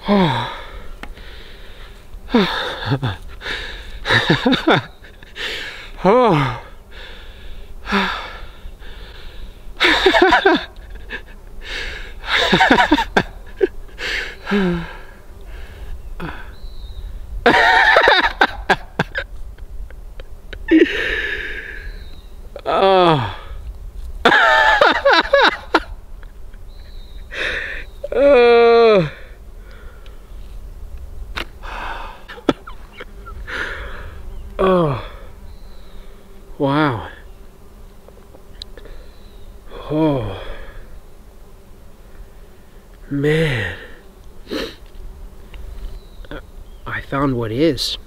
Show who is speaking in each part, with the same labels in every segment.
Speaker 1: Oh. Oh. Oh. Oh. Wow. Oh. Man. I found what is.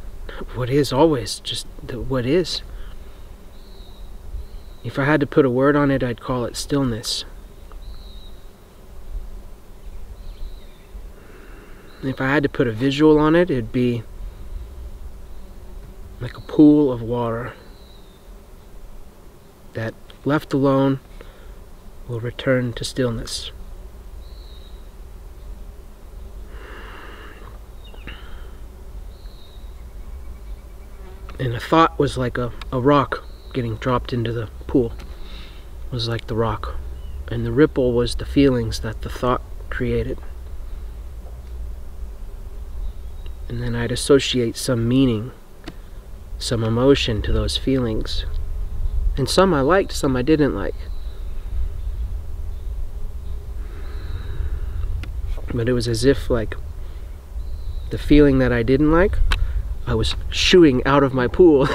Speaker 1: What is always. Just what is. If I had to put a word on it, I'd call it stillness. If I had to put a visual on it, it'd be like a pool of water that, left alone, will return to stillness. And a thought was like a rock getting dropped into the pool. It was like the rock. And the ripple was the feelings that the thought created. And then I'd associate some meaning, some emotion to those feelings. And some I liked, some I didn't like. But it was as if, like, the feeling that I didn't like, I was shooing out of my pool.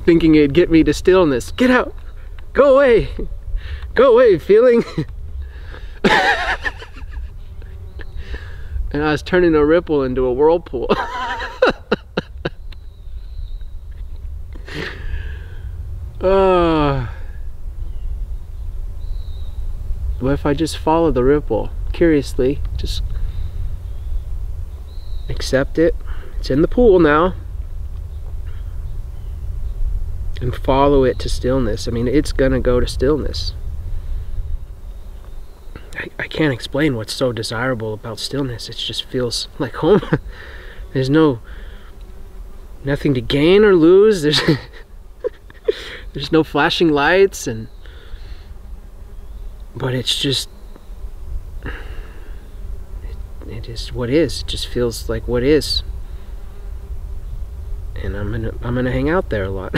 Speaker 1: Thinking it'd get me to stillness. Get out! Go away! Go away, feeling! And I was turning a ripple into a whirlpool. What if I just follow the ripple curiously? Just accept it. It's in the pool now. And follow it to stillness. I mean, it's gonna go to stillness. I can't explain what's so desirable about stillness. It just feels like home. There's nothing to gain or lose. There's no flashing lights, but it's just it is what is. It just feels like what is. And I'm gonna hang out there a lot.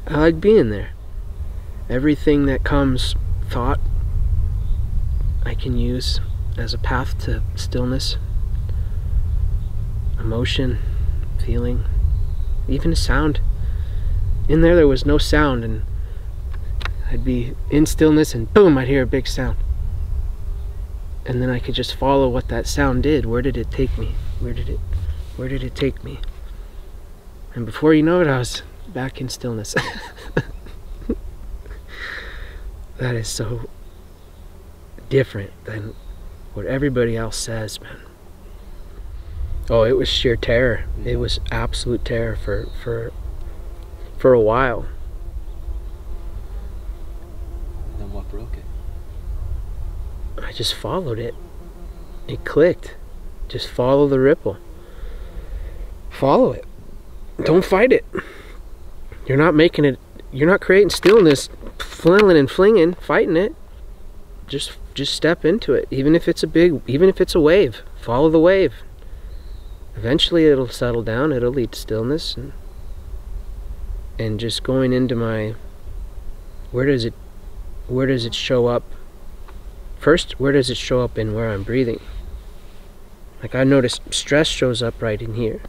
Speaker 1: I like being there. Everything that comes, thought, I can use as a path to stillness. Emotion, feeling, even a sound. In there was no sound, and I'd be in stillness and boom, I'd hear a big sound. And then I could just follow what that sound did. Where did it take me? Where did it take me? And before you know it, I was back in stillness. That is so different than what everybody else says, man. Oh, it was sheer terror. It was absolute terror for a while.
Speaker 2: Then what broke it?
Speaker 1: I just followed it. It clicked. Just follow the ripple. Follow it. Don't fight it. You're not making it. You're not creating stillness, flailing and flinging, fighting it. Just step into it. Even if it's a wave, follow the wave. Eventually it'll settle down. It'll lead to stillness. And just going into my, where does it show up? First, where does it show up in where I'm breathing? Like I noticed stress shows up right in here.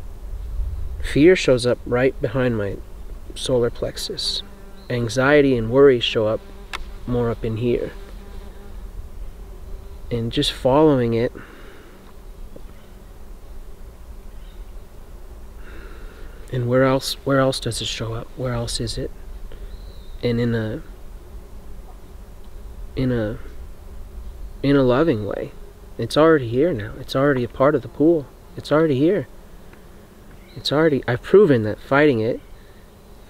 Speaker 1: Fear shows up right behind my solar plexus. Anxiety and worry show up more up in here. And just following it, and where else does it show up? Where else is it? And in a loving way. It's already here now. It's already a part of the pool. It's already here. I've proven that fighting it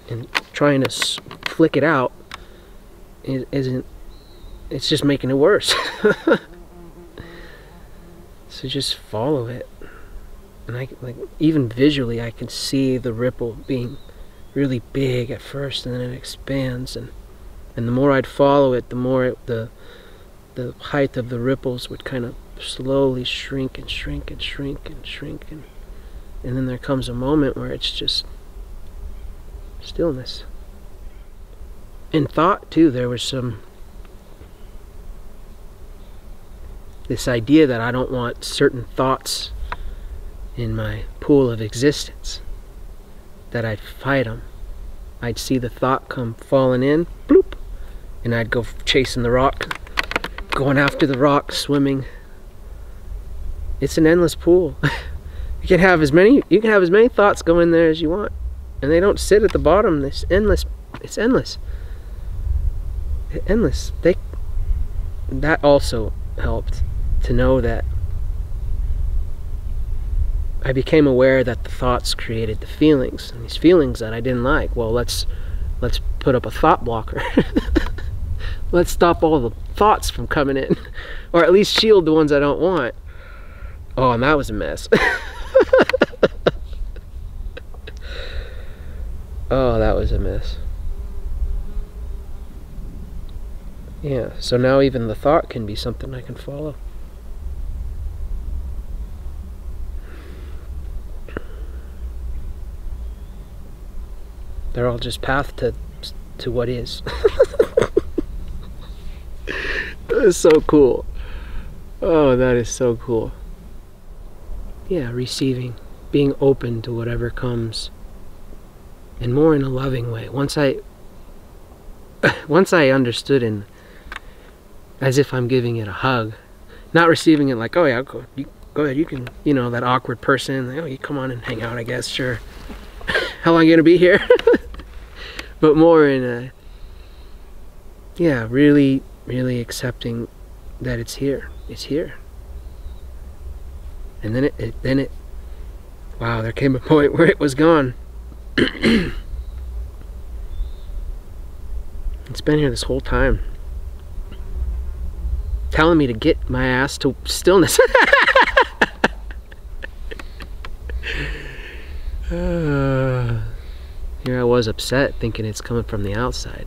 Speaker 1: and trying to flick it out it's just making it worse. So just follow it. And I, like, even visually, I can see the ripple being really big at first, and then it expands, and the more I'd follow it, the more the height of the ripples would kind of slowly shrink and shrink and shrink and shrink, and then there comes a moment where it's just stillness. In thought too, there was this idea that I don't want certain thoughts in my pool of existence, that I'd fight them. I'd see the thought come falling in, bloop, and I'd go chasing the rock, going after the rock, swimming. It's an endless pool. You can have as many thoughts go in there as you want, and they don't sit at the bottom. It's endless. It's endless. Endless. That also helped to know that I became aware that the thoughts created the feelings, and these feelings that I didn't like. Well, let's put up a thought blocker. Let's stop all the thoughts from coming in, or at least shield the ones I don't want. Oh, and that was a mess. Oh, that was a mess. Yeah, so now even the thought can be something I can follow. They're all just path to what is. That is so cool. Oh, that is so cool. Yeah, receiving, being open to whatever comes, and more in a loving way. Once I understood, in as if I'm giving it a hug, not receiving it like, oh yeah, go ahead, you can, you know, that awkward person, like, oh, you come on and hang out, I guess, sure. How long are you gonna be here? But more in a, yeah, really, really accepting that it's here. It's here. And then it, wow, there came a point where it was gone. It's been here this whole time, telling me to get my ass to stillness. Here I was upset, thinking it's coming from the outside.